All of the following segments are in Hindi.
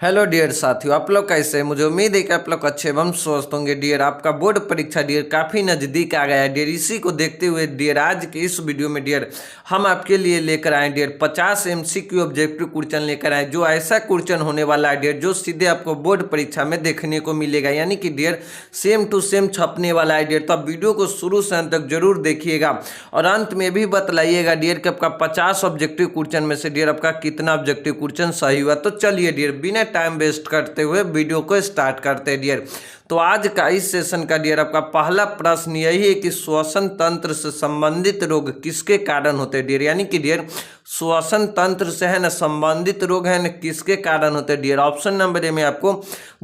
हेलो डियर साथियों, आप लोग कैसे हैं? मुझे उम्मीद है कि आप लोग अच्छे एवं स्वस्थ होंगे। डियर, आपका बोर्ड परीक्षा डियर काफ़ी नज़दीक आ गया है डियर। इसी को देखते हुए डियर आज के इस वीडियो में डियर हम आपके लिए लेकर आए डियर 50 MCQ ऑब्जेक्टिव क्वेश्चन लेकर आए, जो ऐसा क्वेश्चन होने वाला है डियर जो सीधे आपको बोर्ड परीक्षा में देखने को मिलेगा, यानी कि डियर सेम टू सेम छपने वाला है डियर। तो आप वीडियो को शुरू से अंत तक जरूर देखिएगा और अंत में भी बतलाइएगा डियर कि आपका 50 ऑब्जेक्टिव क्वेश्चन में से डियर आपका कितना ऑब्जेक्टिव क्वेश्चन सही हुआ। तो चलिए डियर बिना टाइम वेस्ट करते हुए वीडियो को स्टार्ट करते हैं डियर। तो आज का इस सेशन का डियर आपका पहला प्रश्न यही है कि श्वसन तंत्र से संबंधित रोग किसके कारण होते हैं डियर, यानी कि डियर श्वसन तंत्र से है ना संबंधित रोग है ना किसके कारण होते हैं डियर। ऑप्शन नंबर ए में आपको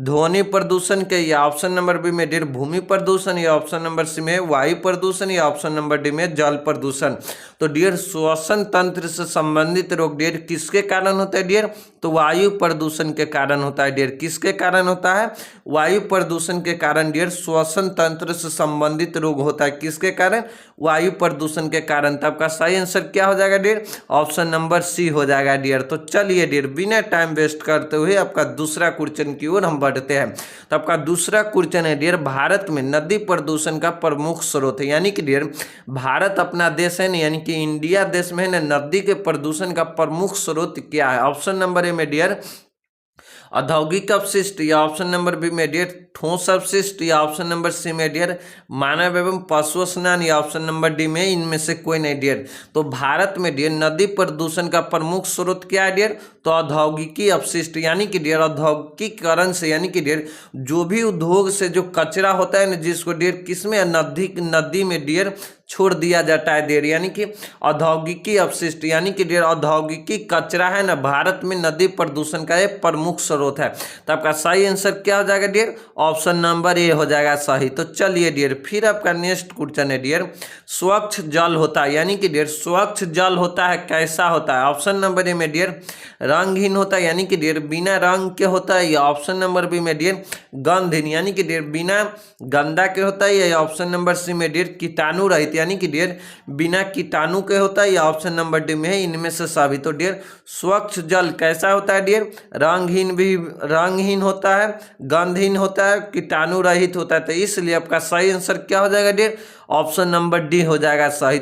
ध्वनि प्रदूषण के, या ऑप्शन नंबर बी में डियर भूमि प्रदूषण, या ऑप्शन नंबर सी में वायु प्रदूषण, या ऑप्शन नंबर डी में जल प्रदूषण। तो डियर श्वसन तंत्र से संबंधित रोग डियर किसके कारण होता है डियर, तो वायु प्रदूषण के कारण होता है डियर। किसके कारण होता है? वायु प्रदूषण के कारण डियर श्वसन तंत्र से संबंधित रोग होता है। किसके कारण? वायु प्रदूषण के कारण। तो आपका सही आंसर क्या हो जाएगा डियर? ऑप्शन नंबर सी हो जाएगा डियर। तो चलिए डियर बिना टाइम वेस्ट करते हुए आपका दूसरा क्वेश्चन की ओर हम बढ़ते हैं। तो आपका दूसरा क्वेश्चन है डियर भारत में नदी प्रदूषण का प्रमुख स्रोत है, यानी कि डियर भारत अपना देश है ना, यानी कि इंडिया देश में है ना, नदी के प्रदूषण का प्रमुख स्रोत क्या है? ऑप्शन नंबर ए में डियर औद्योगिक अपशिष्ट, या ऑप्शन नंबर बी में डियर ठोस अपशिष्ट, या ऑप्शन नंबर सी में डियर मानव एवं पशु स्नान, या ऑप्शन नंबर डी में इनमें से कोई नहीं डियर। तो भारत में डियर नदी प्रदूषण का प्रमुख स्रोत क्या है डियर, तो औद्योगिकी अपशिष्ट, यानी कि डियर औद्योगिकीकरण से, यानी कि डियर जो भी उद्योग से जो कचरा होता है ना, जिसको डियर किसमें नदी में डियर छोड़ दिया जाता है डियर, यानी कि औद्योगिकी अपशिष्ट, यानी कि डियर औद्योगिकी कचरा है ना, भारत में नदी प्रदूषण का एक प्रमुख स्रोत है। तो आपका सही आंसर क्या हो जाएगा डियर? ऑप्शन नंबर ए हो जाएगा सही। तो चलिए डियर फिर आपका नेक्स्ट क्वेश्चन है डियर स्वच्छ जल होता है, यानी कि डियर स्वच्छ जल होता है कैसा होता है? ऑप्शन नंबर ए में डियर रंगहीन होता है, यानी कि डियर बिना रंग के होता है, या ऑप्शन नंबर बी में डियर गंधहीन, यानी कि डियर बिना गंदा के होता है, या ऑप्शन नंबर सी में डियर कीटाणु रहित, यानी कि डियर बिना कीटाणु के होता है, या ऑप्शन नंबर डी में है इनमें से सभी। तो डियर स्वच्छ जल कैसा होता है डियर? रंगहीन होता है, गंधहीन होता है, कीटाणु रहित होता है। तो इसलिए आपका सही आंसर क्या हो जाएगा डियर? ऑप्शन नंबर डी हो जाएगा सही।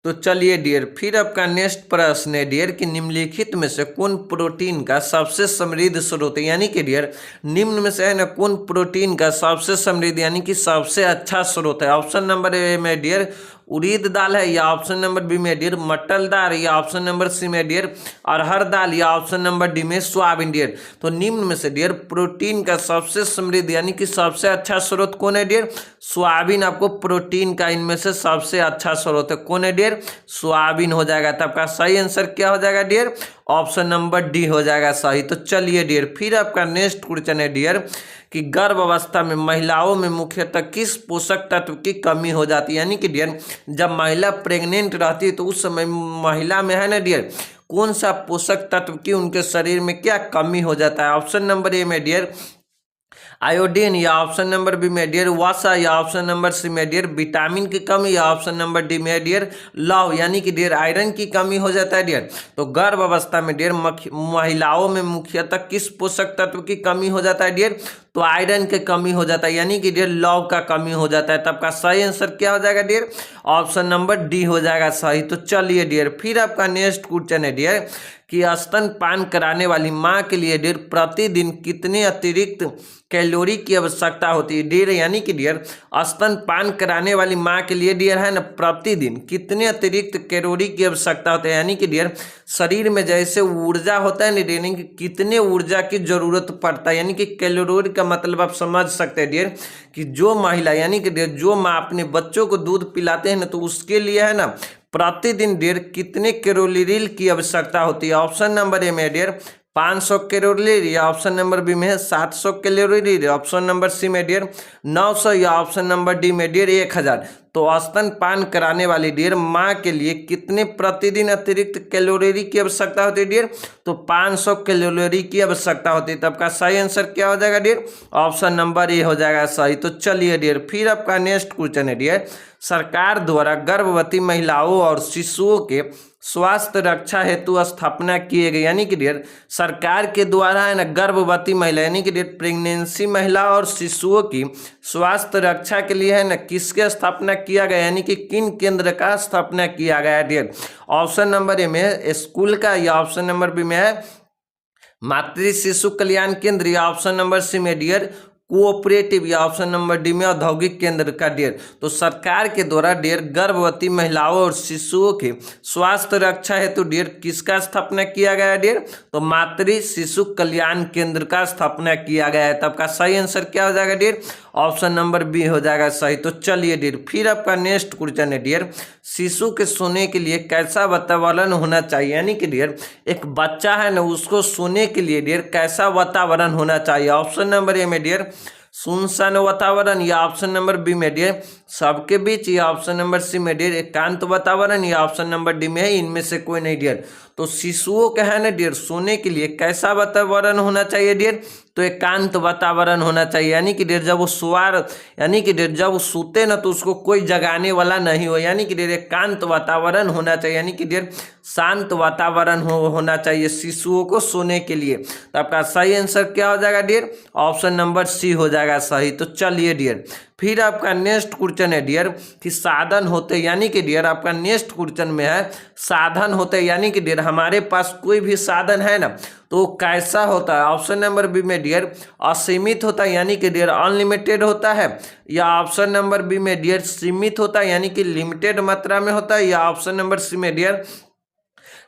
तो चलिए डियर फिर आपका नेक्स्ट प्रश्न है डियर कि निम्नलिखित में से कौन प्रोटीन का सबसे समृद्ध स्रोत है, यानी कि डियर निम्न में से है ना कौन प्रोटीन का सबसे समृद्ध यानी कि सबसे अच्छा स्रोत है? ऑप्शन नंबर ए में डियर उड़ीद दाल है, या ऑप्शन नंबर बी में डियर मटल दाल, या ऑप्शन नंबर सी में डियर अरहर दाल, या ऑप्शन नंबर डी में सोयाबीन डियर। तो निम्न में से डियर प्रोटीन का सबसे समृद्ध यानी कि सबसे अच्छा स्रोत कौन है डियर? सोयाबीन आपको प्रोटीन का इनमें से सबसे अच्छा स्रोत है। कौन है डियर? सोयाबीन हो जाएगा। तो आपका सही आंसर क्या हो जाएगा डियर? ऑप्शन नंबर डी हो जाएगा सही। तो चलिए डियर फिर आपका नेक्स्ट क्वेश्चन है डियर कि गर्भ अवस्था में महिलाओं में मुख्यतः किस पोषक तत्व की कमी हो जाती है, यानी कि डियर जब महिला प्रेग्नेंट रहती है तो उस समय महिला में है ना डियर कौन सा पोषक तत्व की उनके शरीर में क्या कमी हो जाता है? ऑप्शन नंबर ए में डियर आयोडीन, या ऑप्शन नंबर बी में डियर वसा, या ऑप्शन नंबर सी में डियर विटामिन की कमी, या ऑप्शन नंबर डी में डियर लौह यानी कि डियर आयरन की कमी हो जाता है डियर। तो गर्भ अवस्था में डियर महिलाओं में मुख्यतः किस पोषक तत्व की कमी हो जाता है डियर? तो आयरन की कमी हो जाता है, यानी कि डियर लौह का कमी हो जाता है। तब का सही आंसर क्या हो जाएगा डियर? ऑप्शन नंबर डी हो जाएगा सही। तो चलिए डियर फिर आपका नेक्स्ट क्वेश्चन है डियर कि स्तनपान कराने वाली माँ के लिए डियर प्रतिदिन कितने अतिरिक्त कैलोरी की आवश्यकता होती है डियर, यानी कि डियर स्तनपान कराने वाली माँ के लिए डियर है ना प्रतिदिन कितने अतिरिक्त कैलोरी की आवश्यकता होती है, यानी कि डियर शरीर में जैसे ऊर्जा होता है ना, यानी कि कितने ऊर्जा की जरूरत पड़ता है, यानी कि कैलोरी का मतलब आप समझ सकते हैं डियर कि जो महिला यानी कि डियर जो माँ अपने बच्चों को दूध पिलाते हैं ना, तो उसके लिए है ना प्रतिदिन डियर कितने कैलोरी की आवश्यकता होती है? ऑप्शन नंबर ए में डियर 500 कैलोरी, या ऑप्शन नंबर बी में है 700 कैलोरी, ऑप्शन नंबर सी में डियर 900, या ऑप्शन नंबर डी में डियर 1000। तो स्तनपान कराने वाली डियर माँ के लिए कितने प्रतिदिन अतिरिक्त कैलोरी की आवश्यकता होती है डियर? तो 500 कैलोरी की आवश्यकता होती है। तब का सही आंसर क्या हो जाएगा डियर? ऑप्शन नंबर ए हो जाएगा सही। तो चलिए डियर फिर आपका नेक्स्ट क्वेश्चन है डियर सरकार द्वारा गर्भवती महिलाओं और शिशुओं के स्वास्थ्य रक्षा हेतु स्थापना किए गए, यानी कि डियर सरकार के द्वारा है ना गर्भवती महिला यानी कि डियर प्रेगनेंसी महिला और शिशुओं की स्वास्थ्य रक्षा के लिए है ना किसके स्थापना किया गया, यानी कि किन केंद्र का स्थापना किया गया है डियर। ऑप्शन नंबर ए में है स्कूल का, या ऑप्शन नंबर बी में है मातृ शिशु कल्याण केंद्र, या ऑप्शन नंबर सी में डियर कोऑपरेटिव, या ऑप्शन नंबर डी में औद्योगिक केंद्र का डियर। तो सरकार के द्वारा डियर गर्भवती महिलाओं और शिशुओं के स्वास्थ्य रक्षा हेतु डियर किसका स्थापना किया गया है डियर, तो मातृ शिशु कल्याण केंद्र का स्थापना किया गया है। तब का सही आंसर क्या हो जाएगा डियर, ऑप्शन नंबर बी हो जाएगा सही। तो चलिए डियर फिर आपका नेक्स्ट क्वेश्चन है डियर शिशु के सोने के लिए कैसा वातावरण होना चाहिए, यानी कि डियर एक बच्चा है ना उसको सोने के लिए डियर कैसा वातावरण होना चाहिए। ऑप्शन नंबर ए में डियर सुनसान वातावरण, या ऑप्शन नंबर बी में डियर सबके बीच, या ऑप्शन नंबर सी में डियर एकांत वातावरण, या ऑप्शन नंबर डी में है इनमें से कोई नहीं डियर। तो शिशुओं का है ना डियर सोने के लिए कैसा वातावरण होना चाहिए डियर, तो एकांत वातावरण होना चाहिए, यानी कि डियर जब वो यानी कि डियर जब वो सोते ना तो उसको कोई जगाने वाला नहीं हो, यानी कि डियर एकांत वातावरण होना चाहिए, यानी कि डियर शांत वातावरण होना चाहिए शिशुओं को सोने के लिए। तो आपका सही आंसर क्या हो जाएगा डियर, ऑप्शन नंबर सी हो जाएगा सही। तो चलिए डियर फिर आपका नेक्स्ट क्वेश्चन है डियर कि साधन होते, यानी कि डियर आपका नेक्स्ट क्वेश्चन में है साधन होते, यानी कि डियर हमारे पास कोई भी साधन है ना तो कैसा होता है। ऑप्शन नंबर बी में डियर असीमित होता है, यानी कि डियर अनलिमिटेड होता है, या ऑप्शन नंबर बी में डियर सीमित होता है, यानी कि लिमिटेड मात्रा में होता है, या ऑप्शन नंबर सी में डियर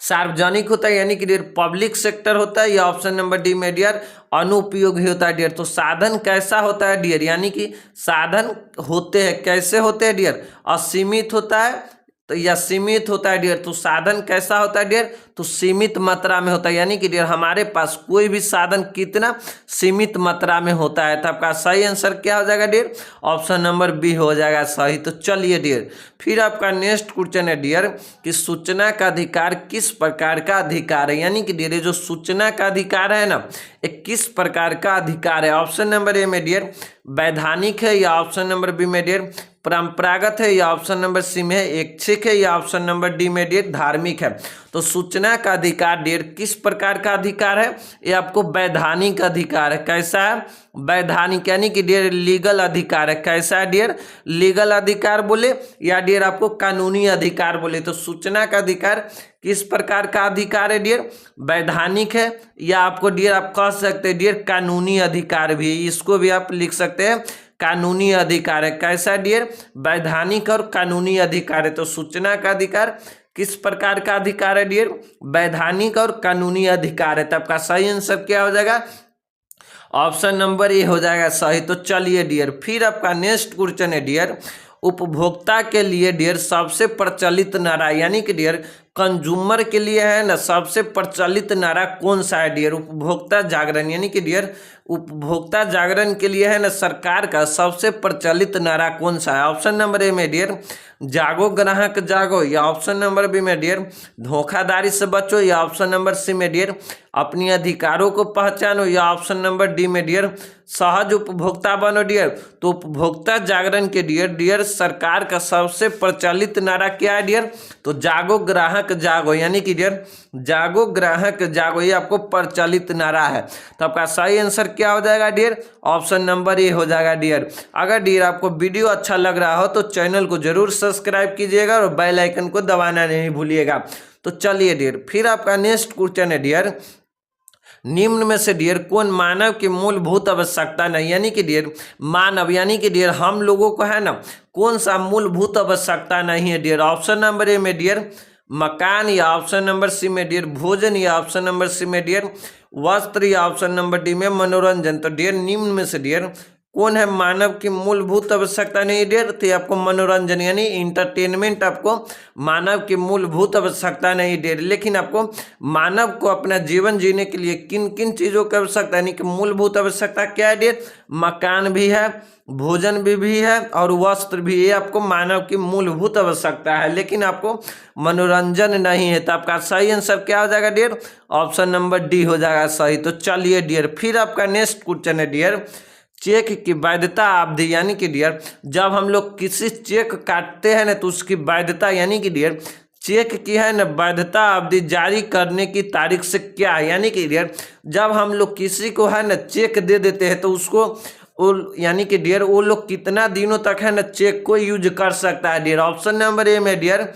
सार्वजनिक होता है, यानी कि डियर पब्लिक सेक्टर होता है, या ऑप्शन नंबर डी में डियर अनुपयोगी होता है डियर। तो साधन कैसा होता है डियर, यानी कि साधन होते हैं कैसे होते हैं डियर, असीमित होता है तो या सीमित होता है डियर। तो साधन कैसा होता है डियर, तो सीमित मात्रा में होता है, यानी कि डियर हमारे पास कोई भी साधन कितना सीमित मात्रा में होता है। तो आपका सही आंसर क्या हो जाएगा डियर, ऑप्शन नंबर बी हो जाएगा सही। तो चलिए डियर फिर आपका नेक्स्ट क्वेश्चन है डियर कि सूचना का अधिकार किस प्रकार का अधिकार है, यानी कि डियर जो सूचना का अधिकार है ना एक किस प्रकार का अधिकार है। ऑप्शन नंबर ए में डियर वैधानिक है, या ऑप्शन नंबर बी में डियर परंपरागत है, या ऑप्शन नंबर सी में ऐच्छिक है, या ऑप्शन नंबर डी में डियर धार्मिक है। तो सूचना का अधिकार डियर किस प्रकार का अधिकार है, ये आपको वैधानिक अधिकार है। कैसा है, वैधानिक यानी कि डियर लीगल अधिकार है। कैसा है डियर, लीगल अधिकार बोले या डियर आपको कानूनी अधिकार बोले। तो सूचना का अधिकार किस प्रकार का अधिकार है डियर, वैधानिक है, या आपको डियर आप कह सकते हैं डियर कानूनी अधिकार भी, इसको भी आप लिख सकते हैं कानूनी अधिकार है। कैसा डियर, वैधानिक और कानूनी अधिकार है। तो सूचना का अधिकार किस प्रकार का अधिकार है डियर, वैधानिक और कानूनी अधिकार है। तो आपका सही आंसर क्या हो जाएगा, ऑप्शन नंबर ए हो जाएगा सही। तो चलिए डियर फिर आपका नेक्स्ट क्वेश्चन है डियर उपभोक्ता के लिए डियर सबसे प्रचलित नारा, यानी कि डियर कंज्यूमर के लिए है ना सबसे प्रचलित नारा कौन सा है डियर, उपभोक्ता जागरण, यानी कि डियर उपभोक्ता जागरण के लिए है ना सरकार का सबसे प्रचलित नारा कौन सा है। ऑप्शन नंबर ए में डियर जागो ग्राहक जागो, या ऑप्शन नंबर बी में डियर धोखाधड़ी से बचो, या ऑप्शन नंबर सी में डियर अपने अधिकारों को पहचानो, या ऑप्शन नंबर डी में डियर सहज उपभोक्ता बनो डियर। तो उपभोक्ता जागरण के डियर सरकार का सबसे प्रचलित नारा क्या है डियर, तो जागो ग्राहक जागो, यानी कि डियर जागो ग्राहक जागो ये आपको प्रचलित नारा है। तो आपका सही आंसर क्या हो जाएगा डियर, ऑप्शन नंबर ए हो जाएगा डियर। अगर डियर आपको वीडियो अच्छा लग रहा हो तो चैनल को जरूर सब्सक्राइब कीजिएगा और बेल आइकन को दबाना नहीं भूलिएगा। तो चलिए डियर फिर आपका नेक्स्ट क्वेश्चन है डियर निम्न में से डियर कौन मानव की मूलभूत आवश्यकता नहीं, यानी कि डियर मानव यानी कि डियर हम लोगों को है ना कौन सा मूलभूत आवश्यकता नहीं है डियर। ऑप्शन नंबर ए में डियर मकान, या ऑप्शन नंबर सी में डियर भोजन, या ऑप्शन नंबर सी में डियर वस्त्र, या ऑप्शन नंबर डी में मनोरंजन। तो डियर निम्न में से डियर कौन है मानव की मूलभूत आवश्यकता नहीं डियर, तो आपको मनोरंजन यानी इंटरटेनमेंट आपको मानव की मूलभूत आवश्यकता नहीं डियर। लेकिन आपको मानव को अपना जीवन जीने के लिए किन किन चीज़ों की आवश्यकता यानी कि मूलभूत आवश्यकता क्या है डियर, मकान भी है, भोजन भी है और वस्त्र भी, ये आपको मानव की मूलभूत आवश्यकता है, लेकिन आपको मनोरंजन नहीं है। तो आपका सही आंसर क्या हो जाएगा डियर, ऑप्शन नंबर डी हो जाएगा सही। तो चलिए डियर फिर आपका नेक्स्ट क्वेश्चन है डियर चेक की वैधता अवधि, यानी कि डियर जब हम लोग किसी चेक काटते हैं ना तो उसकी वैधता यानी कि डियर चेक की है ना वैधता अवधि जारी करने की तारीख से क्या है, यानी कि डियर जब हम लोग किसी को है ना चेक दे देते हैं तो उसको यानी कि डियर वो लोग कितना दिनों तक है ना चेक को यूज कर सकता है डियर। ऑप्शन नंबर ए में डियर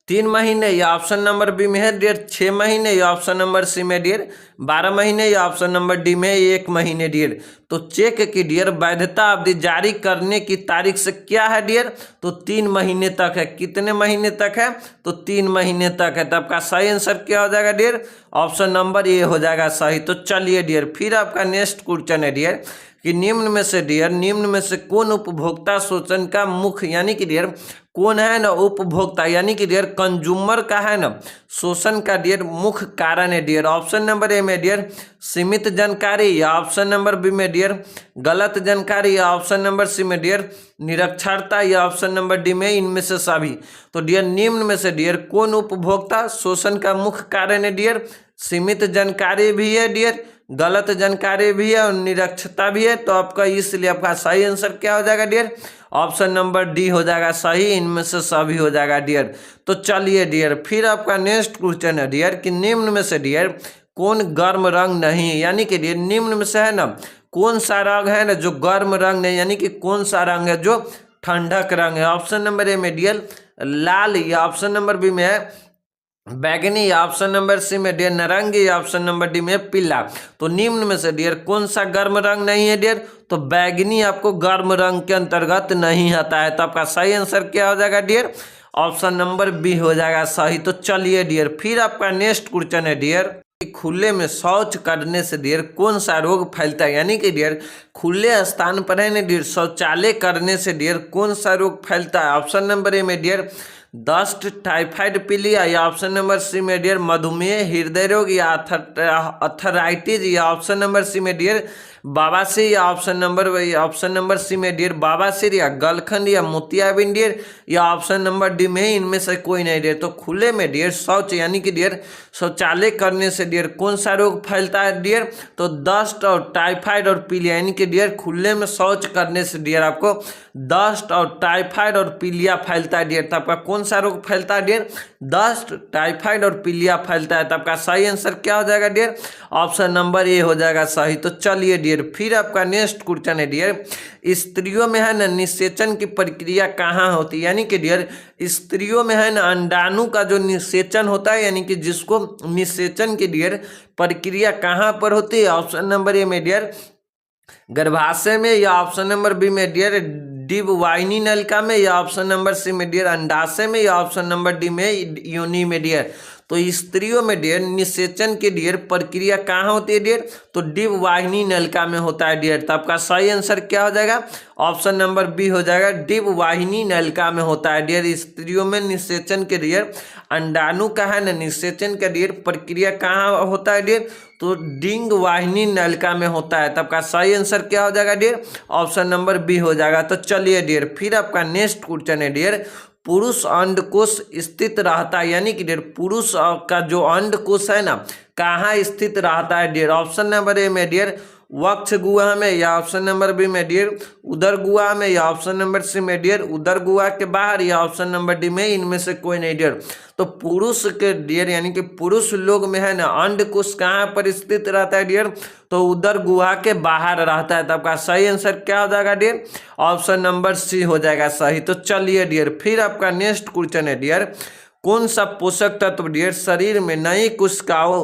3 महीने, या ऑप्शन नंबर बी में है डियर 6 महीने, या ऑप्शन नंबर सी में डियर 12 महीने, या ऑप्शन नंबर डी में 1 महीने डियर। तो चेक की डियर वैधता अवधि जारी करने की तारीख से क्या है डियर, तो 3 महीने तक है। कितने महीने तक है, तो 3 महीने तक है। तो आपका सही आंसर क्या हो जाएगा डियर, ऑप्शन नंबर ए हो जाएगा सही। तो चलिए डियर फिर आपका नेक्स्ट क्वेश्चन है डियर कि निम्न में से कौन उपभोक्ता शोषण का मुख्य, यानी कि डियर कौन है ना उपभोक्ता, यानी कि डियर कंज्यूमर का है ना शोषण का डियर मुख्य कारण है डियर। ऑप्शन नंबर ए में डियर सीमित जानकारी, या ऑप्शन नंबर बी में डियर गलत जानकारी, या ऑप्शन नंबर सी में डियर निरक्षरता, या ऑप्शन नंबर डी में इनमें से सभी। तो डियर निम्न में से डियर कौन उपभोक्ता शोषण का मुख्य कारण है डियर, सीमित जानकारी भी है डियर, गलत जानकारी भी है और निरक्षरता भी है। तो आपका इसलिए आपका सही आंसर क्या हो जाएगा डियर, ऑप्शन नंबर डी हो जाएगा सही, इनमें से सभी हो जाएगा डियर। तो चलिए डियर फिर आपका नेक्स्ट क्वेश्चन है डियर कि निम्न में से डियर कौन गर्म रंग नहीं है, यानी कि डियर निम्न में से है ना कौन सा रंग है ना जो गर्म रंग नहीं, यानी कि कौन सा रंग है जो ठंडक रंग है। ऑप्शन नंबर ए में डियर लाल, या ऑप्शन नंबर बी में है बैगनी, या ऑप्शन नंबर सी में डियर नारंगी, या ऑप्शन नंबर डी में पीला। तो निम्न में से डियर कौन सा गर्म रंग नहीं है डियर, तो बैगनी आपको गर्म रंग के अंतर्गत नहीं आता है। तो आपका सही आंसर क्या हो जाएगा डियर, ऑप्शन नंबर बी हो जाएगा सही। तो चलिए डियर फिर आपका नेक्स्ट क्वेश्चन है डियर खुले में शौच करने से डियर कौन सा रोग फैलता है, यानी कि डियर खुले स्थान पर है ना डियर शौचालय करने से डियर कौन सा रोग फैलता है। ऑप्शन नंबर ए में डियर दस्त, टाइफाइड, पीलिया, या ऑप्शन नंबर सी में डियर मधुमेह, हृदय रोग, या अर्थराइटिस, या ऑप्शन नंबर सी में डियर बवासीर, या ऑप्शन नंबर सी में डियर बवासीर, या गलखंड, या मोतियाबिंद डियर, या ऑप्शन नंबर डी में इनमें से कोई नहीं डियर। तो खुले में डियर शौच यानी कि डियर शौचालय करने से डियर कौन सा रोग फैलता है डियर, तो दस्त और टाइफाइड और पीलिया, यानी कि डियर खुले में शौच करने से डियर आपको दस्त और टाइफाइड और पीलिया फैलता है डियर। तो आपका कौन सा रोग फैलता है डियर, दस्त, टाइफाइड और पीलिया फैलता है। तो आपका सही आंसर क्या हो जाएगा डियर, ऑप्शन नंबर ए हो जाएगा सही। तो चलिए डियर फिर आपका नेक्स्ट क्वेश्चन है डियर स्त्रियों में है ना निषेचन की प्रक्रिया कहाँ होती है, यानी कि डियर स्त्रियों में है ना अंडाणु का जो निषेचन होता है, यानी कि जिसको निषेचन की डियर प्रक्रिया कहाँ पर होती है। ऑप्शन नंबर ए में डियर गर्भाशय में, या ऑप्शन नंबर बी में डियर डिब वाहिनी नलिका में, या ऑप्शन नंबर सी में डियर अंडाशय में, या ऑप्शन नंबर डी में योनि में डियर। तो स्त्रियों में डियर निषेचन की डियर प्रक्रिया कहाँ होती है डियर, तो डिब वाहिनी नलिका में होता है डियर। तो आपका सही आंसर क्या हो जाएगा, ऑप्शन नंबर बी हो जाएगा, डिब वाहिनी नलिका में होता है डियर। स्त्रियों में निषेचन के डियर अंडाणु का है ना निषेचन का डियर प्रक्रिया कहाँ होता है डियर, तो डिंग वाहिनी नलिका में होता है। तो आपका सही आंसर क्या हो जाएगा डियर, ऑप्शन नंबर बी हो जाएगा। तो चलिए डियर फिर आपका नेक्स्ट क्वेश्चन है डियर पुरुष अंडकोश स्थित रहता है, यानी कि डियर पुरुष का जो अंडकोश है ना कहाँ स्थित रहता है डियर। ऑप्शन नंबर ए में डियर वक्ष गुहा में, या ऑप्शन नंबर बी में डियर उदर गुहा में, या ऑप्शन नंबर सी में डियर उदर गुहा के बाहर, या ऑप्शन नंबर डी में इनमें से कोई नहीं डियर। तो पुरुष के डियर यानी कि पुरुष लोग में है ना अंडकोश कहाँ पर स्थित रहता है डियर, तो उदर गुहा के बाहर रहता है। तो आपका सही आंसर क्या हो जाएगा डियर, ऑप्शन नंबर सी हो जाएगा सही। तो चलिए डियर फिर आपका नेक्स्ट क्वेश्चन है डियर कौन सा पोषक तत्व डियर शरीर में नई कोशिकाओं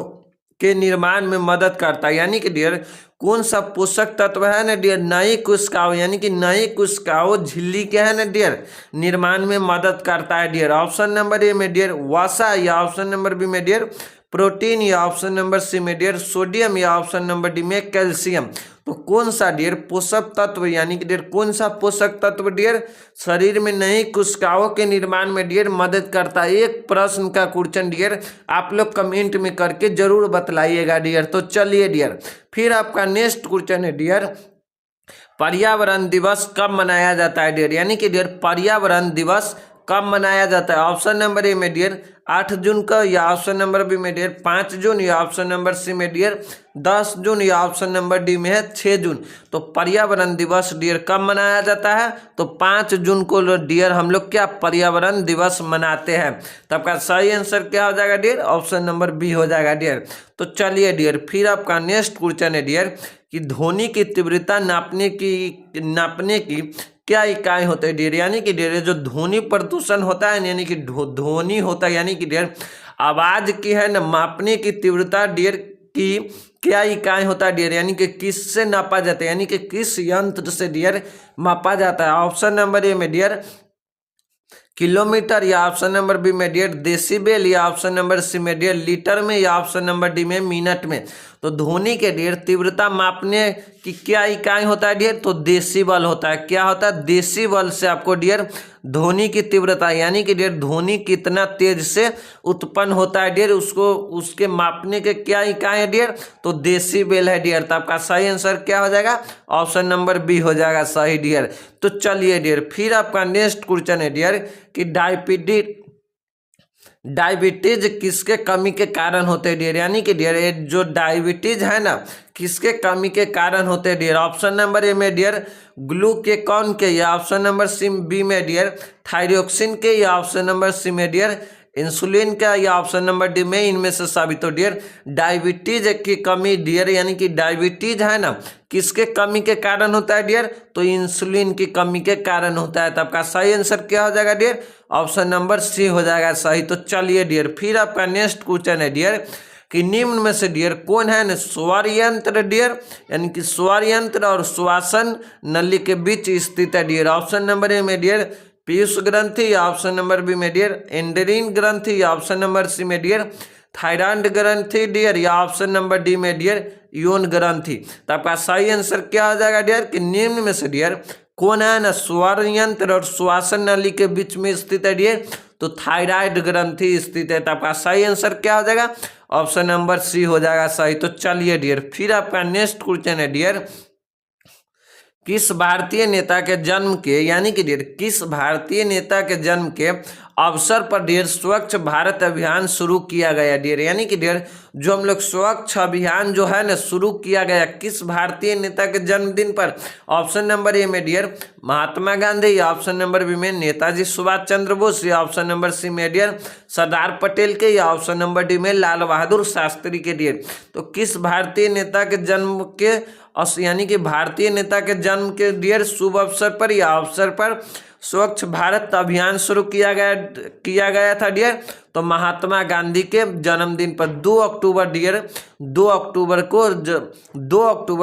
के निर्माण में मदद करता है, यानी कि डियर कौन सा पोषक तत्व है ना डियर नई कोशिकाओं, यानी कि नई कोशिकाओं झिल्ली के है ना डियर निर्माण में मदद करता है डियर। ऑप्शन नंबर ए में डियर वसा, या ऑप्शन नंबर बी में डियर प्रोटीन, या ऑप्शन नंबर सी में डियर सोडियम, या ऑप्शन नंबर डी में कैल्शियम। तो कौन सा डियर पोषक तत्व यानी कि डियर कौन सा पोषक तत्व डियर शरीर में नई कोशिकाओं के निर्माण में डियर मदद करता है। एक प्रश्न का क्वेश्चन डियर आप लोग कमेंट में करके जरूर बतलाइएगा डियर। तो चलिए डियर फिर आपका नेक्स्ट क्वेश्चन है डियर पर्यावरण दिवस कब मनाया जाता है डियर, यानी कि डियर पर्यावरण दिवस कब मनाया जाता है? ऑप्शन नंबर ए में डियर 8 जून का, या ऑप्शन नंबर बी में डियर 5 जून, या ऑप्शन नंबर सी में डियर 10 जून, या ऑप्शन नंबर डी में है 6 जून। तो पर्यावरण दिवस डियर कब मनाया जाता है? तो 5 जून को डियर हम लोग क्या पर्यावरण दिवस मनाते हैं। तो आपका सही आंसर क्या हो जाएगा डियर? ऑप्शन नंबर बी हो जाएगा डियर। तो चलिए डियर, फिर आपका नेक्स्ट क्वेश्चन है डियर कि ध्वनि की तीव्रता नापने की क्या इकाई होते हैं डियर? यानी कि डियर जो ध्वनि प्रदूषण होता है, यानी कि ध्वनि होता है, यानी कि डियर आवाज की है ना मापने की तीव्रता डियर की क्या इकाई होता है डियर? यानी कि किससे नापा जाता है, यानी कि किस यंत्र से डियर मापा जाता है? ऑप्शन नंबर ए में डियर किलोमीटर, या ऑप्शन नंबर बी में डियर डेसिबल, या ऑप्शन नंबर सी में डियर लीटर में, या ऑप्शन नंबर डी में मिनट में। तो ध्वनि के डियर तीव्रता मापने की क्या इकाई होता है डियर? तो डेसिबल होता है। क्या होता है? डेसिबल से आपको डियर ध्वनि की तीव्रता, यानी कि डियर ध्वनि कितना तेज से उत्पन्न होता है डियर, उसको उसके मापने के क्या इकाई है डियर? तो डेसिबल है डियर। तो आपका सही आंसर क्या हो जाएगा? ऑप्शन नंबर बी हो जाएगा सही डियर। तो चलिए डियर, फिर आपका नेक्स्ट क्वेश्चन है डियर कि डायबिटीज किसके कमी के कारण होते हैं डियर? यानी कि डियर जो डायबिटीज है ना किसके कमी के कारण होते हैं डियर? ऑप्शन नंबर ए में डियर ग्लूकेगॉन के, या ऑप्शन नंबर सी बी में डियर थायरोक्सिन के, या ऑप्शन नंबर सी में डियर इंसुलिन का, या ऑप्शन नंबर डी में इनमें से साबित हो डियर डायबिटीज की कमी डियर, यानी कि डायबिटीज है ना किसके कमी के कारण होता है डियर? तो इंसुलिन की कमी के कारण होता है। तो आपका सही आंसर क्या हो जाएगा डियर? ऑप्शन नंबर सी हो जाएगा सही। तो चलिए डियर, फिर आपका नेक्स्ट क्वेश्चन है डियर कि निम्न में से डियर कौन है न स्वर यंत्र डियर, यानी कि स्वर यंत्र और श्वासन नली के बीच स्थित है डियर? ऑप्शन नंबर ए में डियर पीयूष ग्रंथि, या ऑप्शन नंबर बी में डियर एंडरीन ग्रंथि, या ऑप्शन नंबर सी में डियर थायराइड ग्रंथि डियर, या ऑप्शन नंबर डी में डियर यौन ग्रंथि। तो आपका सही आंसर क्या हो जाएगा डियर कि निम्न में से डियर कौन है ना स्वर यंत्र और श्वासन नली के बीच में स्थित है डियर? तो थायराइड ग्रंथि स्थित है। तो आपका सही आंसर क्या हो जाएगा? ऑप्शन नंबर सी हो जाएगा सही। तो चलिए डियर, फिर आपका नेक्स्ट क्वेश्चन है डियर किस भारतीय नेता के जन्म के, यानी कि डियर किस भारतीय नेता के जन्म के अवसर पर डियर स्वच्छ भारत अभियान शुरू किया गया डियर? यानी कि डियर जो हम लोग स्वच्छ अभियान जो है ना शुरू किया गया किस भारतीय नेता के जन्मदिन पर? ऑप्शन नंबर ए में डियर महात्मा गांधी, या ऑप्शन नंबर बी में नेताजी सुभाष चंद्र बोस, या ऑप्शन नंबर सी में डियर सरदार पटेल के, या ऑप्शन नंबर डी में लाल बहादुर शास्त्री के डियर। तो किस भारतीय नेता के जन्म के यानी कि भारतीय नेता के जन्म के डियर शुभ अवसर पर या अवसर पर स्वच्छ भारत अभियान शुरू किया गया था डियर? तो महात्मा गांधी के जन्मदिन पर 2 अक्टूबर डियर 2 अक्टूबर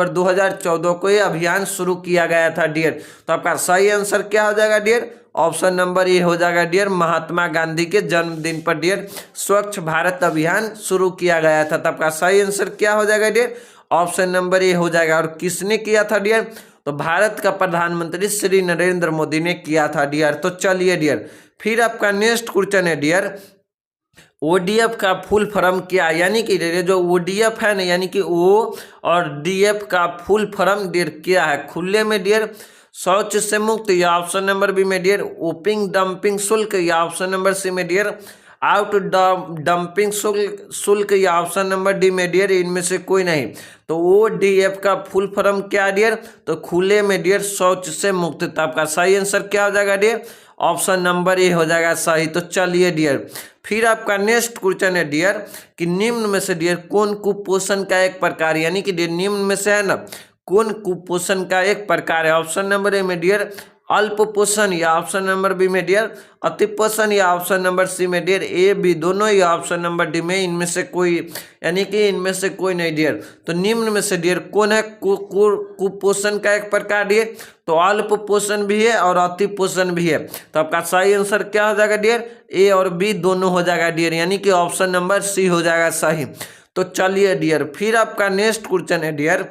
2014 को ये अभियान शुरू किया गया था डियर। तो आपका सही आंसर क्या हो जाएगा डियर? ऑप्शन नंबर ए हो जाएगा डियर महात्मा गांधी के जन्मदिन पर डियर स्वच्छ भारत अभियान शुरू किया गया था। तो आपका सही आंसर क्या हो जाएगा डियर? ऑप्शन नंबर ए हो जाएगा। और किसने किया था डियर? तो भारत का प्रधानमंत्री श्री नरेंद्र मोदी ने किया था डियर। तो चलिए डियर, फिर आपका नेक्स्ट क्वेश्चन है डियर ओडीएफ का फुल फॉर्म क्या? यानी कि जो ओडीएफ है ना, यानी कि ओ और डीएफ का फुल फॉर्म डियर क्या है? खुले में डियर शौच से मुक्त, या ऑप्शन नंबर बी में डियर ओपिंग डंपिंग शुल्क, या ऑप्शन नंबर सी में डियर आउट डंपिंग शुल्क, या ऑप्शन नंबर डी में डियर इनमें से कोई नहीं। तो ओडीएफ का फुल फॉर्म क्या डियर? तो खुले में डियर शौच से मुक्त। तो आपका सही आंसर क्या हो जाएगा डियर? ऑप्शन नंबर ए हो जाएगा सही। तो चलिए डियर, फिर आपका नेक्स्ट क्वेश्चन है डियर कि निम्न में से डियर कौन कुपोषण का एक प्रकार, यानी कि डियर निम्न में से है ना कौन कुपोषण का एक प्रकार है? ऑप्शन नंबर ए में डियर अल्प पोषण, या ऑप्शन नंबर बी में डियर अति पोषण, या ऑप्शन नंबर सी में डियर ए बी दोनों, या ऑप्शन नंबर डी में इनमें से कोई, यानी कि इनमें से कोई नहीं डियर। तो निम्न में से डियर कौन है कुपोषण का एक प्रकार डियर? तो अल्प पोषण भी है और अति पोषण भी है। तो आपका सही आंसर क्या हो जाएगा डियर? ए और बी दोनों हो जाएगा डियर, यानी कि ऑप्शन नंबर सी हो जाएगा सही। तो चलिए डियर, फिर आपका नेक्स्ट क्वेश्चन है डियर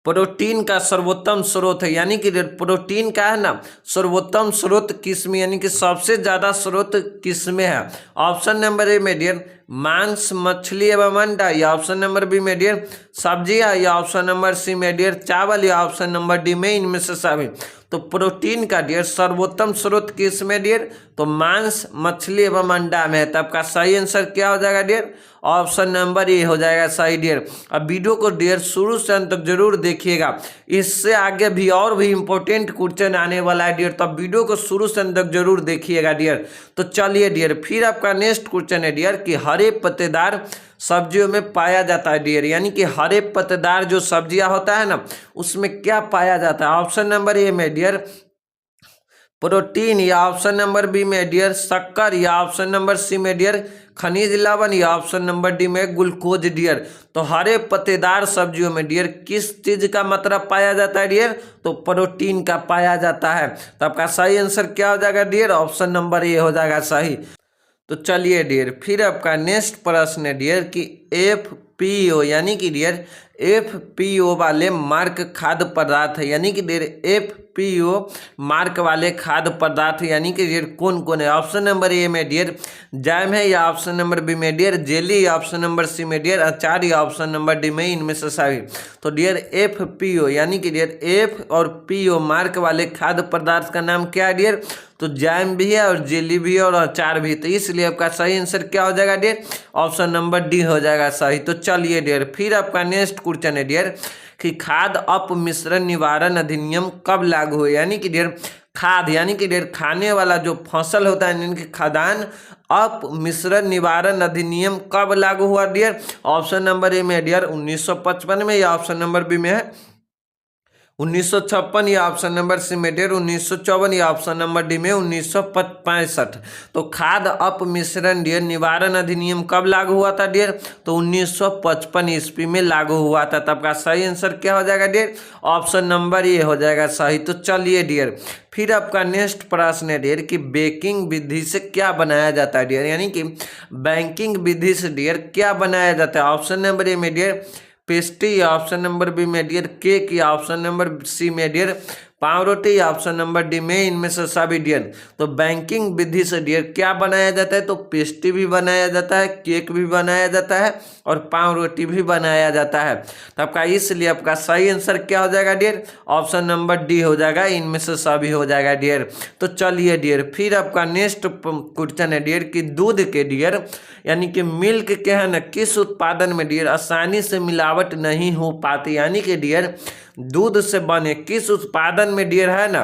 प्रोटीन का सर्वोत्तम स्रोत है, यानी कि प्रोटीन का है ना सर्वोत्तम स्रोत किसमें, यानी कि सबसे ज्यादा स्रोत किसमें है? ऑप्शन नंबर ए में डियर मांस मछली एवं अंडा, या ऑप्शन नंबर बी में डियर सब्जियां, या ऑप्शन नंबर सी में डियर चावल, या ऑप्शन नंबर डी में इनमें से सभी। तो प्रोटीन का डियर सर्वोत्तम स्रोत किस में डियर? तो तो मांस, मछली एवं अंडा में है। तो आपका सही आंसर क्या हो जाएगा डियर? ऑप्शन नंबर ए हो जाएगा सही डियर। अब वीडियो को डियर शुरू से अंत तक जरूर देखिएगा, इससे आगे भी और भी इंपॉर्टेंट क्वेश्चन आने वाला है डियर, तो वीडियो को शुरू से अंत तक जरूर देखिएगा डियर। तो चलिए डियर, फिर आपका नेक्स्ट क्वेश्चन है डियर कि हरे पत्तेदार सब्जियों में पाया जाता है डियर, यानी कि हरे पत्तेदार जो सब्जियां होता है ना, उसमें क्या पाया जाता है? ऑप्शन नंबर ए में डियर प्रोटीन, या ऑप्शन नंबर बी में डियर शक्कर, या ऑप्शन नंबर सी में डियर खनिज लवण, या ऑप्शन नंबर डी में ग्लूकोज डियर। तो हरे पत्तेदार सब्जियों में डियर किस चीज का मात्रा पाया जाता है डियर? तो प्रोटीन का पाया जाता है। तो आपका सही आंसर क्या हो जाएगा डियर? ऑप्शन नंबर ए हो जाएगा सही। तो चलिए डियर, फिर आपका नेक्स्ट प्रश्न है डियर कि FPO यानी कि डियर FPO वाले मार्क खाद्य पदार्थ है, यानी कि डियर FPO मार्क वाले खाद्य पदार्थ यानी कि डियर कौन कौन है? ऑप्शन नंबर ए में डियर जैम है, या ऑप्शन नंबर बी में डियर जेली, या ऑप्शन नंबर सी में डियर अचार, या ऑप्शन नंबर डी में इनमें से सभी। तो डियर FPO यानी कि डियर F और PO मार्क वाले खाद्य पदार्थ का नाम क्या है डियर? तो जैम भी है और जेली भी है और अचार भी। तो इसलिए आपका सही आंसर क्या हो जाएगा डियर? ऑप्शन नंबर डी हो जाएगा सही। तो चलिए डियर, फिर आपका नेक्स्ट क्वेश्चन है डियर कि खाद्य अपमिश्रण निवारण अधिनियम कब लागू हुआ? यानी कि डियर खाद यानी कि डियर खाने वाला जो फसल होता है, यानी कि खाद्यान्न अपमिश्रण निवारण अधिनियम कब लागू हुआ डियर? ऑप्शन नंबर ए में डियर 1955 में, या ऑप्शन नंबर बी में है 1956, या ऑप्शन नंबर सी में डियर 1954, या ऑप्शन नंबर डी में 1965। तो खाद्य अपमिश्रण डियर निवारण अधिनियम कब लागू हुआ था डियर? तो 1955 ईस्वी में लागू हुआ था। तब का सही आंसर क्या हो जाएगा डियर? ऑप्शन नंबर ए हो जाएगा सही। तो चलिए डियर, फिर आपका नेक्स्ट प्रश्न है डियर कि बेकिंग विधि से क्या बनाया जाता है डियर, यानी कि बैंकिंग विधि से डियर क्या बनाया जाता है? ऑप्शन नंबर ए में डियर पेस्ट्री, या ऑप्शन नंबर बी में डियर केक, या ऑप्शन नंबर सी में डियर पाव रोटी, या ऑप्शन नंबर डी में इनमें से सभी डियर। तो बैंकिंग विधि से डियर क्या बनाया जाता है? तो पेस्ट्री भी बनाया जाता है, केक भी बनाया जाता है और पाव रोटी भी बनाया जाता है। तो आपका इसलिए आपका सही आंसर क्या हो जाएगा डियर? ऑप्शन नंबर डी हो जाएगा, इनमें से सभी हो जाएगा डियर। तो चलिए डियर, फिर आपका नेक्स्ट क्वेश्चन है डियर कि दूध के डियर यानी कि मिल्क के है ना किस उत्पादन में डियर आसानी से मिलावट नहीं हो पाती, यानी कि डियर दूध से बने किस उत्पादन में डियर है ना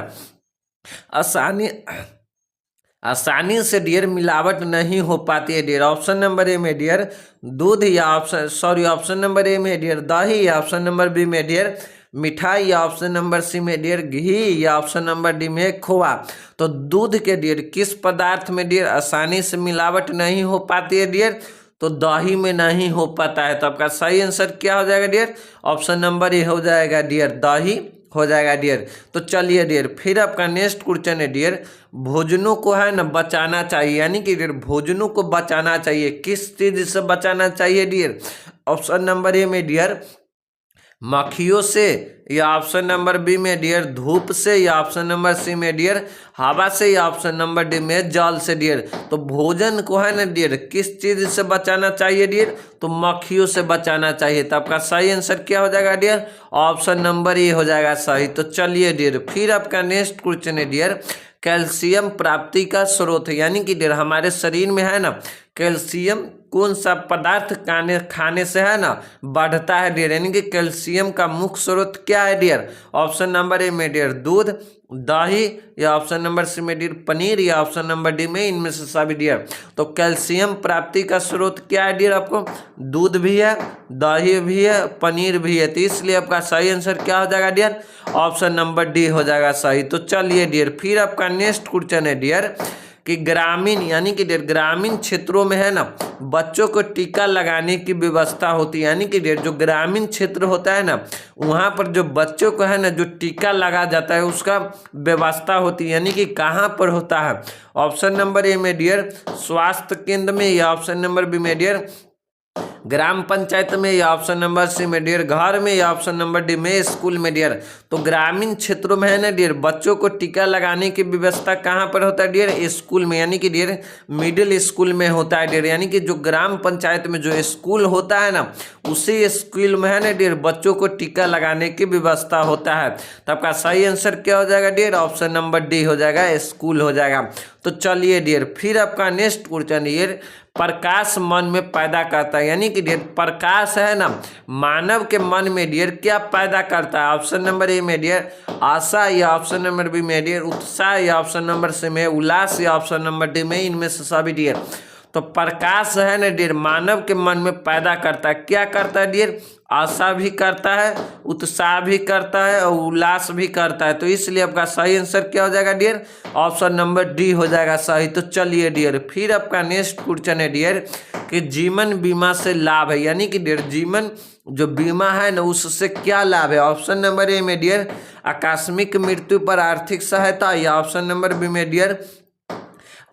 आसानी से डियर मिलावट नहीं हो पाती है डियर? ऑप्शन नंबर ए में डियर दूध, या ऑप्शन नंबर ए में डियर दही, या ऑप्शन नंबर बी में डियर मिठाई, या ऑप्शन नंबर सी में डियर घी, या ऑप्शन नंबर डी में खोआ। तो दूध के डियर किस पदार्थ में डियर आसानी से मिलावट नहीं हो पाती है डियर? तो दही में नहीं हो पाता है। तो आपका सही आंसर क्या हो जाएगा डियर? ऑप्शन नंबर ए हो जाएगा डियर, दही हो जाएगा डियर। तो चलिए डियर, फिर आपका नेक्स्ट क्वेश्चन है डियर भोजनों को है ना बचाना चाहिए, यानी कि डियर भोजनों को बचाना चाहिए किस चीज से बचाना चाहिए डियर? ऑप्शन नंबर ए में डियर मक्खियों से, या ऑप्शन नंबर बी में डियर धूप से, या ऑप्शन नंबर सी में डियर हवा से, या ऑप्शन नंबर डी में जल से डियर। तो भोजन को है ना डियर किस चीज से बचाना चाहिए डियर? तो मक्खियों से बचाना चाहिए। तो आपका सही आंसर क्या हो जाएगा डियर? ऑप्शन नंबर ए हो जाएगा सही। तो चलिए डियर, फिर आपका नेक्स्ट क्वेश्चन है डियर कैल्शियम प्राप्ति का स्रोत है, यानी कि डियर हमारे शरीर में है ना कैल्शियम कौन सा पदार्थ खाने से है ना बढ़ता है डियर, यानी कि कैल्शियम का मुख्य स्रोत क्या है डियर? ऑप्शन नंबर ए में डियर दूध, दही, या ऑप्शन नंबर सी में डियर पनीर, या ऑप्शन नंबर डी में इनमें से सभी डियर। तो कैल्शियम प्राप्ति का स्रोत क्या है डियर? आपको दूध भी है, दही भी है, पनीर भी है। तो इसलिए आपका सही आंसर क्या हो जाएगा डियर? ऑप्शन नंबर डी हो जाएगा सही। तो चलिए डियर, फिर आपका नेक्स्ट क्वेश्चन है डियर कि ग्रामीण यानी कि ग्रामीण क्षेत्रों में है ना बच्चों को टीका लगाने की व्यवस्था होती है, यानी कि जो ग्रामीण क्षेत्र होता है ना वहाँ पर जो बच्चों को है ना जो टीका लगा जाता है उसका व्यवस्था होती है, यानी कि कहाँ पर होता है? ऑप्शन नंबर ए में डियर स्वास्थ्य केंद्र में, या ऑप्शन नंबर बी में डियर ग्राम पंचायत में, या ऑप्शन नंबर सी में डियर घर में, या ऑप्शन नंबर डी में स्कूल में डियर। तो ग्रामीण क्षेत्रों में है ना डियर बच्चों को टीका लगाने की व्यवस्था कहाँ पर होता है डियर? स्कूल में, यानी कि डियर मिडिल स्कूल में होता है डियर, यानी कि जो ग्राम पंचायत में जो स्कूल होता है ना उसी स्कूल में है ना डियर बच्चों को टीका लगाने की व्यवस्था होता है। तो आपका सही आंसर क्या हो जाएगा डियर? ऑप्शन नंबर डी हो जाएगा, स्कूल हो जाएगा। तो तो चलिए डियर फिर आपका नेक्स्ट क्वेश्चन डियर, प्रकाश मन में पैदा करता है, यानी कि डियर प्रकाश है ना मानव के मन में डियर क्या पैदा करता है। ऑप्शन नंबर ए में डियर आशा, या ऑप्शन नंबर बी में डियर उत्साह, या ऑप्शन नंबर सी में उल्लास, या ऑप्शन नंबर डी में इनमें से सभी डियर। तो प्रकाश है ना डियर मानव के मन में पैदा करता है, क्या करता है डियर, आशा भी करता है, उत्साह भी करता है और उल्लास भी करता है। तो इसलिए आपका सही आंसर क्या हो जाएगा डियर, ऑप्शन नंबर डी हो जाएगा सही। तो चलिए डियर फिर आपका नेक्स्ट क्वेश्चन है डियर कि जीवन बीमा से लाभ है, यानी कि डियर जीवन जो बीमा है ना उससे क्या लाभ है। ऑप्शन नंबर ए में डियर आकस्मिक मृत्यु पर आर्थिक सहायता, या ऑप्शन नंबर बी में डियर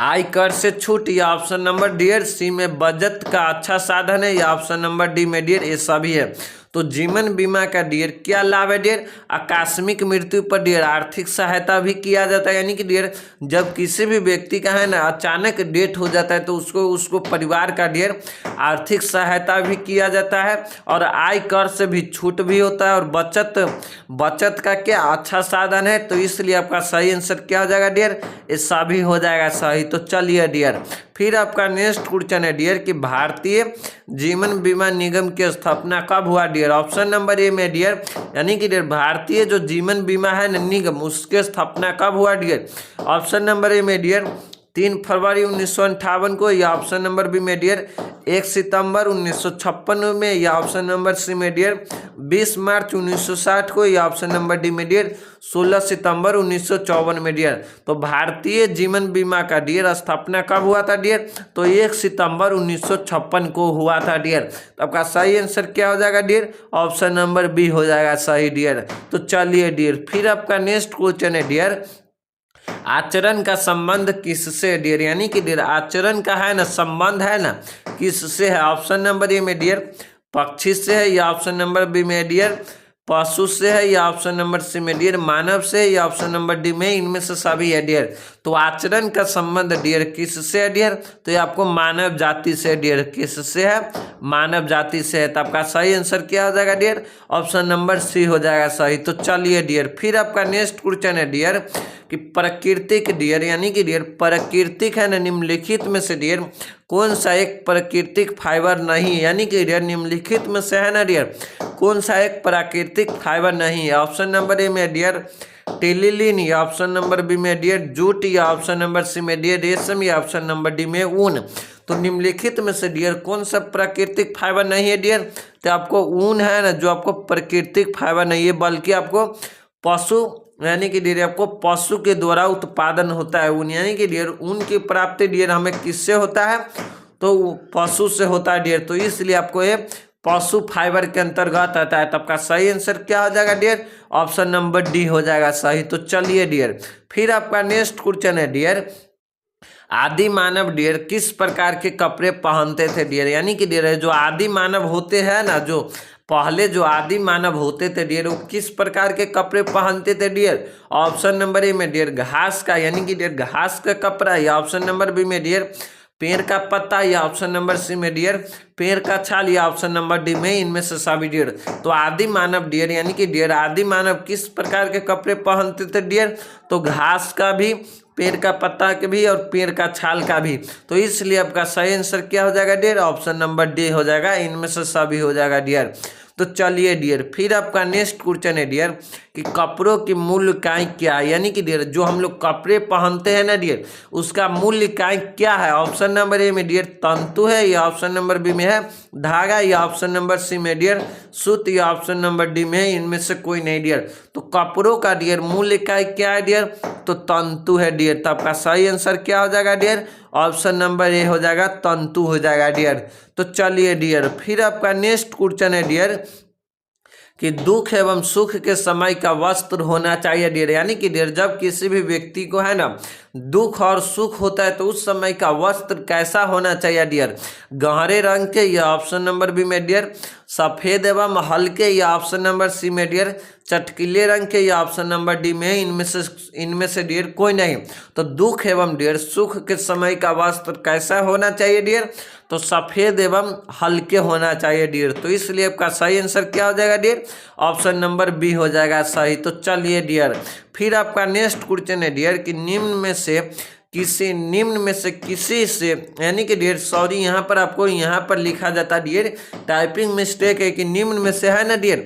आयकर से छूट, या ऑप्शन नंबर डियर सी में बचत का अच्छा साधन है, या ऑप्शन नंबर डी में डियर ये सभी है। तो जीवन बीमा का डियर क्या लाभ है डियर, आकस्मिक मृत्यु पर डियर आर्थिक सहायता भी किया जाता है, यानी कि डियर जब किसी भी व्यक्ति का है ना अचानक डेथ हो जाता है तो उसको परिवार का डियर आर्थिक सहायता भी किया जाता है, और आय कर से भी छूट भी होता है, और बचत का क्या अच्छा साधन है। तो इसलिए आपका सही आंसर क्या हो जाएगा डियर, ये सभी हो जाएगा सही। तो चलिए डियर फिर आपका नेक्स्ट क्वेश्चन है डियर कि भारतीय जीवन बीमा निगम की स्थापना कब हुआ डियर। ऑप्शन नंबर ए में डियर यानी कि डियर भारतीय जो जीवन बीमा है निगम उसके स्थापना कब हुआ डियर। ऑप्शन नंबर ए में डियर 3 फरवरी 1958 को, या ऑप्शन नंबर बी में डियर 1 सितंबर 1956 में, या ऑप्शन नंबर सी में डियर 20 मार्च 1960 को, या ऑप्शन नंबर डी में डियर 16 सितंबर 1954 में डियर। तो भारतीय जीवन बीमा का डियर स्थापना कब हुआ था डियर, तो 1 सितंबर 1956 को हुआ था डियर। तो आपका सही आंसर क्या हो जाएगा डियर, ऑप्शन नंबर बी हो जाएगा सही डियर। तो चलिए डियर फिर आपका नेक्स्ट क्वेश्चन है डियर आचरण का संबंध किससे डियर, यानी कि डियर आचरण का है ना संबंध है ना किससे है। ऑप्शन नंबर ए में डियर पक्षी से है, या ऑप्शन नंबर बी में डियर पशु से है, या ऑप्शन नंबर सी में डियर मानव से, या ऑप्शन नंबर डी में इनमें से सभी है डियर। तो आचरण का संबंध डियर किससे है डियर, तो ये आपको मानव जाति से डियर, किससे है मानव जाति से है। तो आपका सही आंसर क्या हो जाएगा डियर, ऑप्शन नंबर सी हो जाएगा सही। तो चलिए डियर फिर आपका नेक्स्ट क्वेश्चन है डियर कि प्राकृतिक डियर यानी कि डियर प्राकृतिक है ना निम्नलिखित में से डियर कौन सा एक प्राकृतिक फाइबर नहीं, यानी कि डियर निम्नलिखित में से है ना डियर कौन सा एक प्राकृतिक फाइबर नहीं है। ऑप्शन नंबर ए में डियर टेलिलिन, या ऑप्शन नंबर बी में डियर जूट, या ऑप्शन नंबर सी में डियर रेशम, या ऑप्शन नंबर डी में ऊन। तो निम्नलिखित में से डियर कौन सा प्राकृतिक फाइबर नहीं है डियर, तो आपको ऊन है ना जो आपको प्राकृतिक फाइबर नहीं है, बल्कि आपको पशु यानी कि डियर आपको पशु के द्वारा उत्पादन होता है ऊन, यानी कि डियर ऊन की प्राप्ति डियर हमें किससे होता है, तो पशु से होता है डियर। तो इसलिए आपको ये पशु फाइबर के अंतर्गत आता है। तो आपका सही आंसर क्या हो जाएगा डियर, ऑप्शन नंबर डी हो जाएगा सही। तो चलिए डियर फिर आपका नेक्स्ट क्वेश्चन है डियर आदि मानव डियर किस प्रकार के कपड़े पहनते थे डियर, यानी कि डियर जो आदि मानव होते हैं ना जो पहले जो आदि मानव होते थे डियर वो किस प्रकार के कपड़े पहनते थे डियर। ऑप्शन नंबर ए में डियर घास का यानी कि डियर घास का कपड़ा, या ऑप्शन नंबर बी में डियर पेड़ का पत्ता, या ऑप्शन नंबर सी में डियर पेड़ का छाल, या ऑप्शन नंबर डी में इनमें से सभी डियर। तो आदि मानव डियर यानी कि डियर आदि मानव किस प्रकार के कपड़े पहनते थे डियर, तो घास का भी, पेड़ का पत्ता के भी और पेड़ का छाल का भी। तो इसलिए आपका सही आंसर क्या हो जाएगा डियर, ऑप्शन नंबर डी हो जाएगा, इनमें से सभी हो जाएगा डियर। तो चलिए डियर फिर आपका नेक्स्ट क्वेश्चन है डियर कि कपड़ों की मूल्य इकाई क्या है, यानी कि डियर जो हम लोग कपड़े पहनते हैं ना डियर उसका मूल्य इकाई क्या है। ऑप्शन नंबर ए में डियर तंतु है, या ऑप्शन नंबर बी में है धागा, या ऑप्शन नंबर सी में डियर सूत, या ऑप्शन नंबर डी में है इनमें से कोई नहीं डियर। तो कपड़ों का डियर मूल्य इकाई क्या है डियर, तो तंतु है डियर। तो आपका सही आंसर क्या हो जाएगा डियर, ऑप्शन नंबर ए हो जाएगा तंतु हो जाएगा डियर। तो चलिए डियर फिर आपका नेक्स्ट क्वेश्चन है डियर कि दुख एवं सुख के समय का वस्त्र होना चाहिए डियर, यानी कि डियर जब किसी भी व्यक्ति को है ना दुख और सुख होता है तो उस समय का वस्त्र कैसा होना चाहिए डियर, गहरे रंग के, या ऑप्शन नंबर बी में डियर सफेद एवं हल्के, या ऑप्शन नंबर सी में डियर चटकीले रंग के, या ऑप्शन नंबर डी में इनमें से डियर कोई नहीं। तो दुख एवं डियर सुख के समय का वस्त्र कैसा होना चाहिए डियर, तो सफेद एवं हल्के होना चाहिए डियर। तो इसलिए आपका सही आंसर क्या हो जाएगा डियर, ऑप्शन नंबर बी हो जाएगा सही। तो चलिए डियर फिर आपका नेक्स्ट क्वेश्चन है डियर कि निम्न में से किसी निम्न में से किसी से, यानी कि डियर सॉरी यहाँ पर आपको यहाँ पर लिखा जाता है डियर, टाइपिंग मिस्टेक है कि निम्न में से है ना डियर,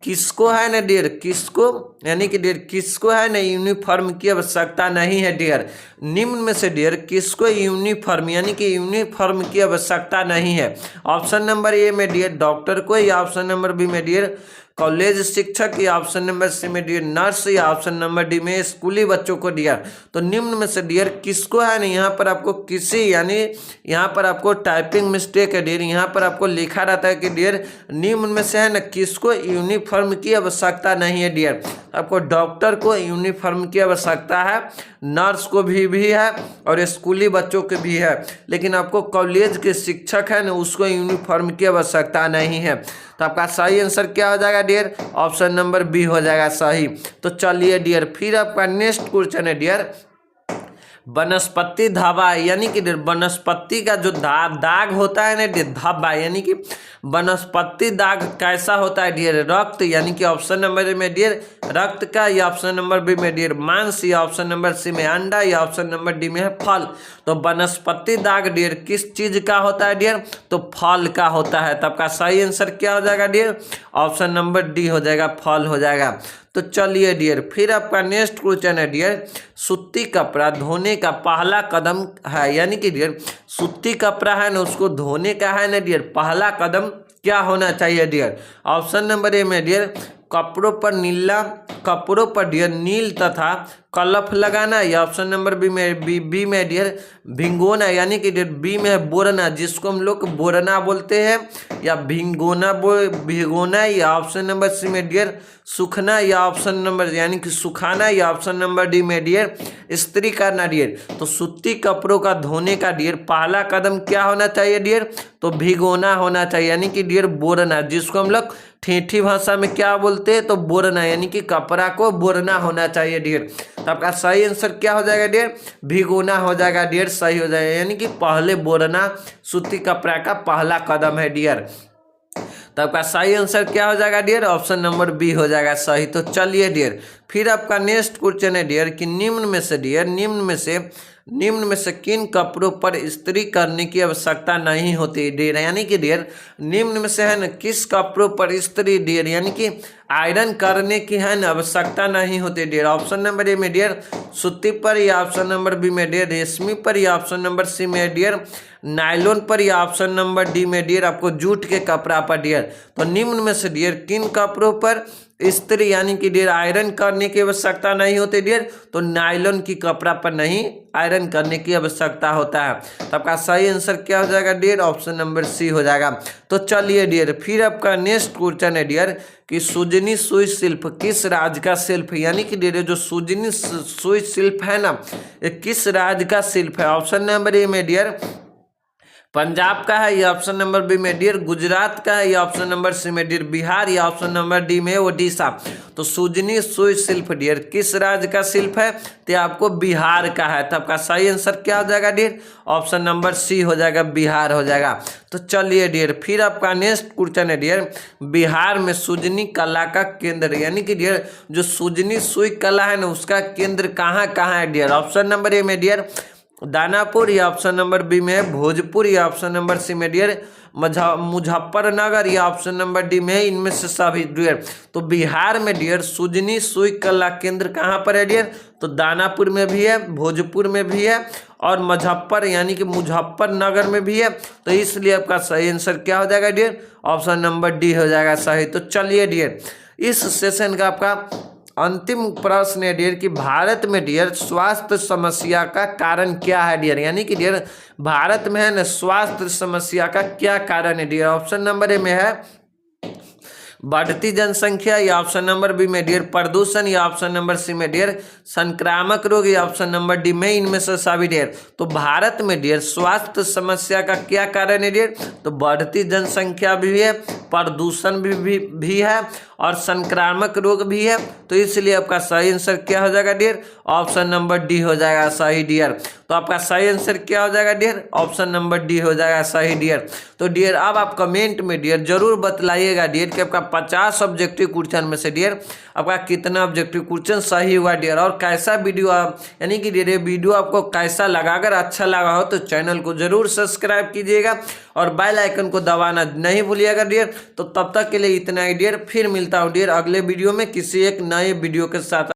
किसको है ना डियर, किसको, यानी कि डियर किसको है ना यूनिफॉर्म की आवश्यकता नहीं है डियर। निम्न में से डियर किसको यूनिफॉर्म, यानी कि यूनिफॉर्म की आवश्यकता नहीं है। ऑप्शन नंबर ए में डियर डॉक्टर को, या ऑप्शन नंबर बी में डियर कॉलेज शिक्षक, या ऑप्शन नंबर सी में डियर नर्स, या ऑप्शन नंबर डी में स्कूली बच्चों को डियर। तो निम्न में से डियर किसको है ना, यहाँ पर आपको किसी, यानी यहाँ पर आपको टाइपिंग मिस्टेक है डियर, यहाँ पर आपको लिखा रहता है कि डियर निम्न में से है ना किसको यूनिफॉर्म की आवश्यकता नहीं है डियर। आपको डॉक्टर को यूनिफॉर्म की आवश्यकता है, नर्स को भी है, और स्कूली बच्चों के भी है, लेकिन आपको कॉलेज के शिक्षक है ना उसको यूनिफॉर्म की आवश्यकता नहीं है। तो आपका सही आंसर क्या हो जाएगा डियर, ऑप्शन नंबर बी हो जाएगा सही। तो चलिए डियर फिर आपका नेक्स्ट क्वेश्चन है डियर, वनस्पति धब्बा, यानी कि वनस्पति का जो दाग होता है ना धब्बा, यानी कि वनस्पति दाग कैसा होता है डियर, रक्त, यानी कि ऑप्शन नंबर में डियर रक्त का, या ऑप्शन नंबर बी में डियर मांस, या ऑप्शन नंबर सी में अंडा, या ऑप्शन नंबर डी में है फल। तो वनस्पति दाग डियर किस चीज का होता है डियर, तो फल का होता है। तो आपका सही आंसर क्या हो जाएगा डियर, ऑप्शन नंबर डी हो जाएगा, फल हो जाएगा। तो चलिए डियर फिर आपका नेक्स्ट क्वेश्चन है डियर, सूती कपड़ा धोने का पहला कदम है, यानी कि डियर सूती कपड़ा है ना उसको धोने का है ना डियर पहला कदम क्या होना चाहिए डियर। ऑप्शन नंबर ए में डियर कपड़ों पर डियर नील तथा कलफ लगाना, या ऑप्शन नंबर बी में डियर भिंगोना, यानी कि डियर बी में है बोरना, जिसको हम लोग बोरना बोलते हैं, या भिगोना, या ऑप्शन नंबर सी में डियर सूखना, या ऑप्शन नंबर यानी कि सुखाना, या ऑप्शन नंबर डी में डियर इस्त्री करना डियर। तो सूती कपड़ों का धोने का डियर पहला कदम क्या होना चाहिए डियर, तो भिगोना होना चाहिए, यानी कि डियर बोरना, जिसको हम लोग ठेठी भाषा में क्या बोलते हैं, तो बोरना, यानी कि कपड़ा को बोरना होना चाहिए डियर। तो आपका सही आंसर क्या हो जाएगा डियर, भिगोना हो जाएगा डियर, सही हो जाएगा, यानी कि पहले बोरना सूती कपड़ा का पहला कदम है डियर। तो आपका सही आंसर क्या हो जाएगा डियर, ऑप्शन नंबर बी हो जाएगा सही। तो चलिए डियर फिर आपका नेक्स्ट क्वेश्चन है डियर कि निम्न में से किन कपड़ों पर इस्त्री करने की आवश्यकता नहीं होती डियर, यानी कि डियर निम्न में से है ना किस कपड़ों पर इस्त्री डियर, यानी कि आयरन करने की है ना आवश्यकता नहीं होती डियर। ऑप्शन नंबर ए में डियर सूती पर, या ऑप्शन नंबर बी में डियर रेशमी पर, या ऑप्शन नंबर सी में डियर नायलॉन पर, या ऑप्शन नंबर डी में डियर आपको जूट के कपड़ा पर डियर। तो निम्न में से डियर किन कपड़ों पर इस्त्री यानी कि डियर आयरन करने की आवश्यकता नहीं होती डियर, तो नायलॉन की कपड़ा पर नहीं आयरन करने की आवश्यकता होता है। तो आपका सही आंसर क्या हो जाएगा डियर, ऑप्शन नंबर सी हो जाएगा। तो चलिए डियर फिर आपका नेक्स्ट क्वेश्चन है डियर कि सुजनी सुई शिल्प किस राज्य का शिल्प, यानी कि डियर जो सुजनी सुई शिल्प है ना ये किस राज्य का शिल्प है। ऑप्शन नंबर ए में डियर पंजाब का है, या ऑप्शन नंबर बी में डियर गुजरात का है, या ऑप्शन नंबर सी में डियर बिहार, या ऑप्शन नंबर डी में ओडिशा। तो सुजनी सुई शिल्प डियर किस राज्य का शिल्प है, तो आपको बिहार का है। तो आपका सही आंसर क्या हो जाएगा डियर, ऑप्शन नंबर सी हो जाएगा, बिहार हो जाएगा। तो चलिए डियर फिर आपका नेक्स्ट क्वेश्चन है डियर बिहार में सुजनी कला का केंद्र, यानी कि डियर जो सुजनी सुई कला है ना उसका केंद्र कहाँ कहाँ है डियर। ऑप्शन नंबर ए में डियर दानापुर, या ऑप्शन नंबर बी में भोजपुर, या ऑप्शन नंबर सी में डियर मुजफ्फरनगर, या ऑप्शन नंबर डी में इनमें से सभी डियर। तो बिहार में डियर सुजनी सुई कला केंद्र कहाँ पर है डियर, तो दानापुर में भी है, भोजपुर में भी है, और मुजफ्फरनगर में भी है। तो इसलिए आपका सही आंसर क्या हो जाएगा डियर, ऑप्शन नंबर डी हो जाएगा सही। तो चलिए डियर इस सेशन का आपका अंतिम प्रश्न है डियर कि भारत में डियर स्वास्थ्य समस्या का कारण क्या है डियर, यानी कि डियर भारत में है ना स्वास्थ्य समस्या का क्या कारण है डियर। ऑप्शन नंबर ए में है बढ़ती जनसंख्या, या ऑप्शन नंबर बी में डियर प्रदूषण, या ऑप्शन नंबर सी में डियर संक्रामक रोग, या ऑप्शन नंबर डी में इनमें से सभी डियर। तो भारत में डियर स्वास्थ्य समस्या का क्या कारण है डियर, तो बढ़ती जनसंख्या भी है, प्रदूषण भी है और संक्रामक रोग भी है। तो इसलिए आपका सही आंसर क्या हो जाएगा डियर? ऑप्शन नंबर डी हो जाएगा सही डियर। तो आपका सही आंसर क्या हो जाएगा डियर? ऑप्शन नंबर डी हो जाएगा सही डियर। तो डियर अब आप कमेंट में डियर जरूर बतलाइएगा डियर कि आपका 50 ऑब्जेक्टिव क्वेश्चन में से डियर आपका कितना ऑब्जेक्टिव क्वेश्चन सही हुआ डियर, और कैसा वीडियो यानी कि डियर वीडियो आपको कैसा लगा। अगर अच्छा लगा हो तो चैनल को जरूर सब्सक्राइब कीजिएगा और बेल आइकन को दबाना नहीं भूलिएगा डियर। तो तब तक के लिए इतना ही डियर, फिर मिलता हूँ डियर अगले वीडियो में किसी एक नए वीडियो के साथ।